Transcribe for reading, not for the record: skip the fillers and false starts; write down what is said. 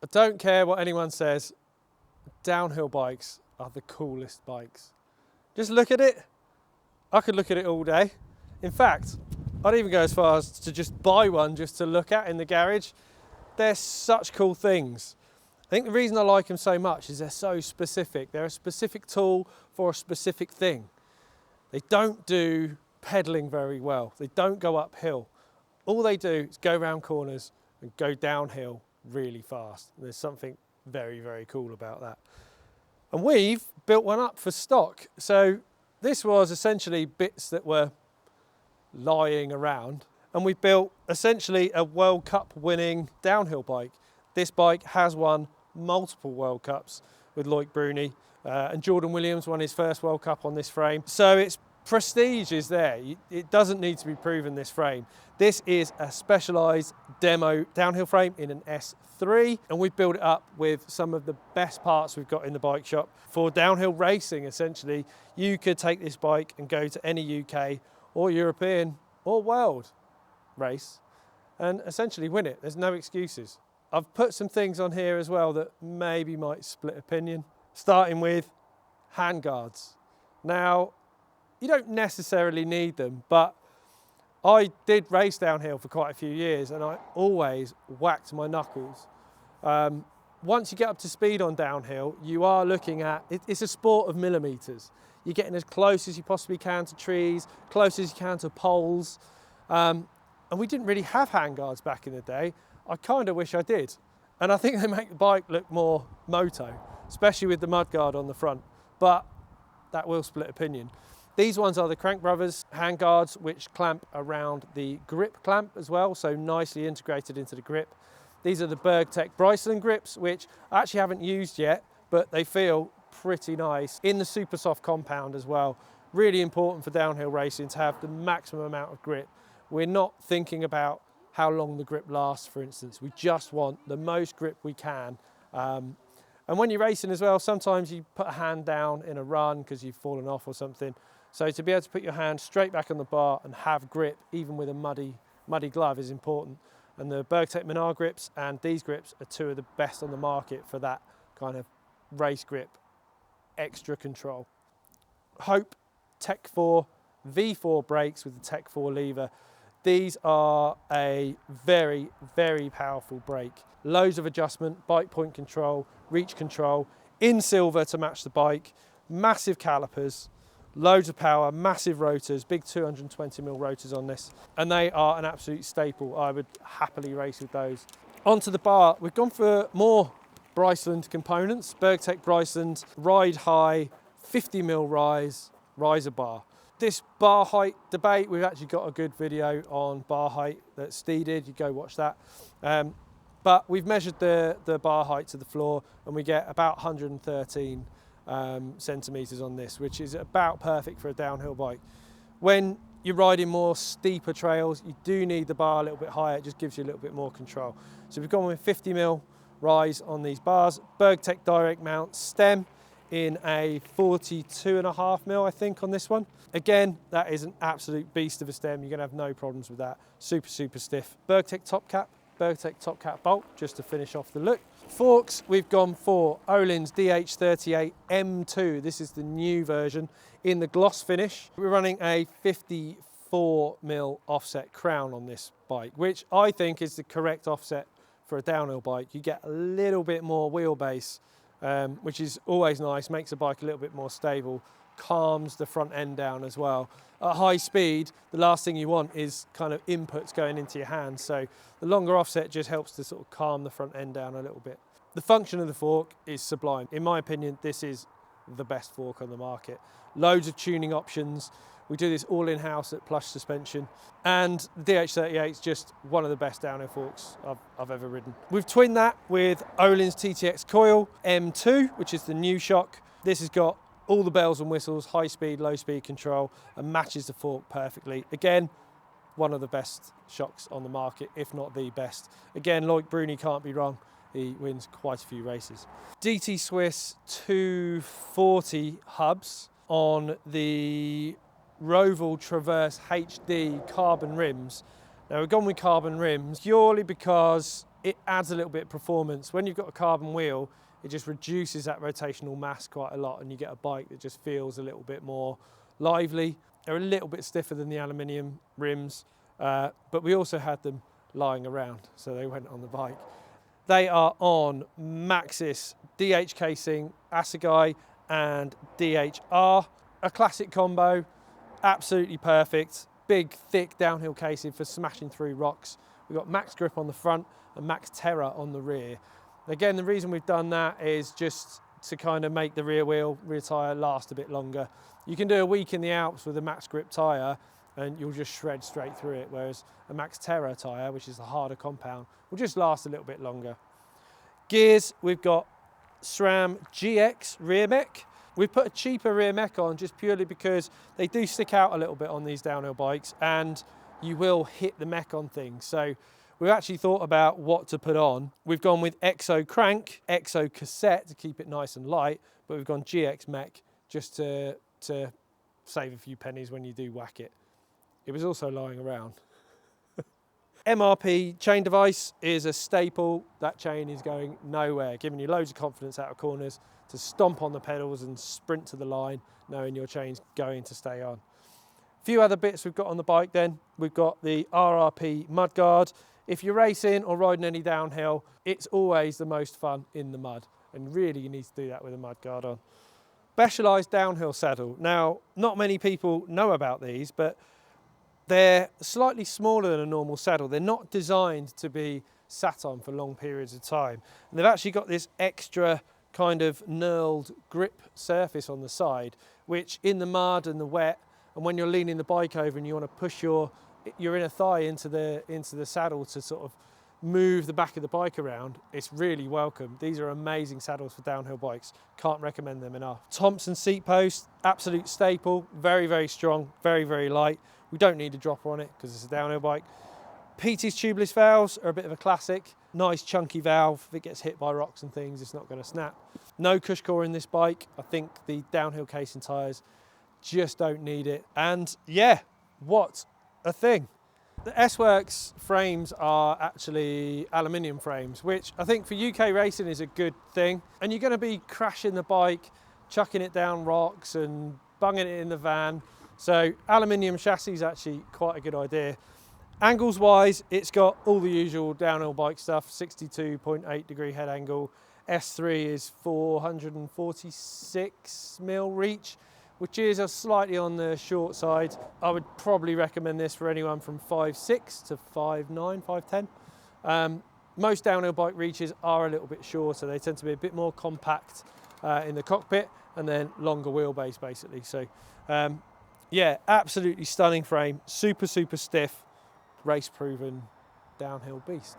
I don't care what anyone says, downhill bikes are the coolest bikes. Just look at it. I could look at it all day. In fact, I'd even go as far as to just buy one just to look at in the garage. They're such cool things. I think the reason I like them so much is they're so specific. They're a specific tool for a specific thing. They don't do pedaling very well. They don't go uphill. All they do is go around corners and go downhill really fast. There's something very, very cool about that. And we've built one up for stock. So this was essentially bits that were lying around, and we built essentially a World Cup winning downhill bike. This bike has won multiple World Cups with Loic Bruni, and Jordan Williams won his first World Cup on this frame. So its prestige is there. It doesn't need to be proven, this frame. This is a specialised demo downhill frame in an S3, and we've built it up with some of the best parts we've got in the bike shop. For downhill racing, essentially, you could take this bike and go to any UK or European or world race and essentially win it. There's no excuses. I've put some things on here as well that maybe might split opinion, starting with handguards. Now, you don't necessarily need them, but I did race downhill for quite a few years and I always whacked my knuckles. Once you get up to speed on downhill, you are looking at, it's a sport of millimetres. You're getting as close as you possibly can to trees, close as you can to poles. And we didn't really have handguards back in the day. I kind of wish I did. And I think they make the bike look more moto, especially with the mudguard on the front. But that will split opinion. These ones are the Crank Brothers handguards, which clamp around the grip clamp as well, so nicely integrated into the grip. These are the Bergtech Bryceland grips, which I actually haven't used yet, but they feel pretty nice in the super soft compound as well. Really important for downhill racing to have the maximum amount of grip. We're not thinking about how long the grip lasts, for instance. We just want the most grip we can. And when you're racing as well, sometimes you put a hand down in a run because you've fallen off or something. So to be able to put your hand straight back on the bar and have grip, even with a muddy glove, is important. And the Bergtech Menard grips and these grips are two of the best on the market for that kind of race grip, extra control. Hope Tech 4 V4 brakes with the Tech 4 lever. These are a very, very powerful brake. Loads of adjustment, bike point control, reach control, in silver to match the bike, massive calipers, loads of power, massive rotors, big 220mm rotors on this, and they are an absolute staple. I would happily race with those. Onto the bar, we've gone for more Bryceland components, Bergtech Bryceland Ride High 50mm riser bar. This bar height debate, we've actually got a good video on bar height that Steve did, you go watch that. But we've measured the bar height to the floor and we get about 113 centimetres on this, which is about perfect for a downhill bike. When you're riding more steeper trails, you do need the bar a little bit higher, it just gives you a little bit more control. So we've gone with 50mm rise on these bars, Bergtech direct mount stem in a 42.5mm, I think, on this one. Again, that is an absolute beast of a stem, you're gonna have no problems with that, super, super stiff. Bergtech top cap bolt, just to finish off the look. Forks, we've gone for Öhlins DH38 M2. This is the new version in the gloss finish. We're running a 54mm offset crown on this bike, which I think is the correct offset for a downhill bike. You get a little bit more wheelbase, which is always nice, makes the bike a little bit more stable, calms the front end down as well. At high speed, the last thing you want is kind of inputs going into your hands, so the longer offset just helps to sort of calm the front end down a little bit. The function of the fork is sublime. In my opinion, this is the best fork on the market. Loads of tuning options. We do this all in-house at Plush Suspension, and the DH38 is just one of the best downhill forks I've ever ridden. We've twinned that with Öhlins TTX Coil M2, which is the new shock. This has got all the bells and whistles, high speed, low speed control, and matches the fork perfectly. Again, one of the best shocks on the market, if not the best. Again, Loic Bruni can't be wrong. He wins quite a few races. DT Swiss 240 hubs on the Roval Traverse HD carbon rims. Now we've gone with carbon rims purely because it adds a little bit of performance. When you've got a carbon wheel, it just reduces that rotational mass quite a lot, and you get a bike that just feels a little bit more lively. They're a little bit stiffer than the aluminium rims, but we also had them lying around, so they went on the bike. They are on Maxxis DH casing, Assegai and DHR, a classic combo, absolutely perfect. Big, thick downhill casing for smashing through rocks. We've got Max Grip on the front and Max Terra on the rear. Again, the reason we've done that is just to kind of make the rear tyre last a bit longer. You can do a week in the Alps with a Max Grip tyre and you'll just shred straight through it, whereas a Max Terra tyre, which is the harder compound, will just last a little bit longer. Gears, we've got SRAM GX rear mech. We've put a cheaper rear mech on just purely because they do stick out a little bit on these downhill bikes and you will hit the mech on things. So we've actually thought about what to put on. We've gone with EXO crank, EXO cassette to keep it nice and light, but we've gone GX mech just to save a few pennies when you do whack it. It was also lying around. MRP chain device is a staple. That chain is going nowhere, giving you loads of confidence out of corners to stomp on the pedals and sprint to the line, knowing your chain's going to stay on. A few other bits we've got on the bike then. We've got the RRP mudguard. If you're racing or riding any downhill, it's always the most fun in the mud. And really you need to do that with a mudguard on. Specialised downhill saddle. Now, not many people know about these, but they're slightly smaller than a normal saddle. They're not designed to be sat on for long periods of time. And they've actually got this extra kind of knurled grip surface on the side, which in the mud and the wet, and when you're leaning the bike over and you want to push your inner thigh into the saddle to sort of move the back of the bike around, it's really welcome. These are amazing saddles for downhill bikes. Can't recommend them enough. Thompson seat post, absolute staple. Very, very strong, very, very light. We don't need a dropper on it because it's a downhill bike. PT's tubeless valves are a bit of a classic. Nice chunky valve. If it gets hit by rocks and things, it's not going to snap. No cush core in this bike. I think the downhill casing tyres just don't need it. And yeah, what a thing. The S-Works frames are actually aluminium frames, which I think for UK racing is a good thing. And you're going to be crashing the bike, chucking it down rocks and bunging it in the van. So aluminium chassis is actually quite a good idea. Angles wise, it's got all the usual downhill bike stuff, 62.8 degree head angle. S3 is 446mm reach, which is a slightly on the short side. I would probably recommend this for anyone from 5'6" to 5'9", 5'10". Most downhill bike reaches are a little bit shorter. They tend to be a bit more compact in the cockpit and then longer wheelbase basically. So yeah, absolutely stunning frame, super, super stiff, race proven downhill beast.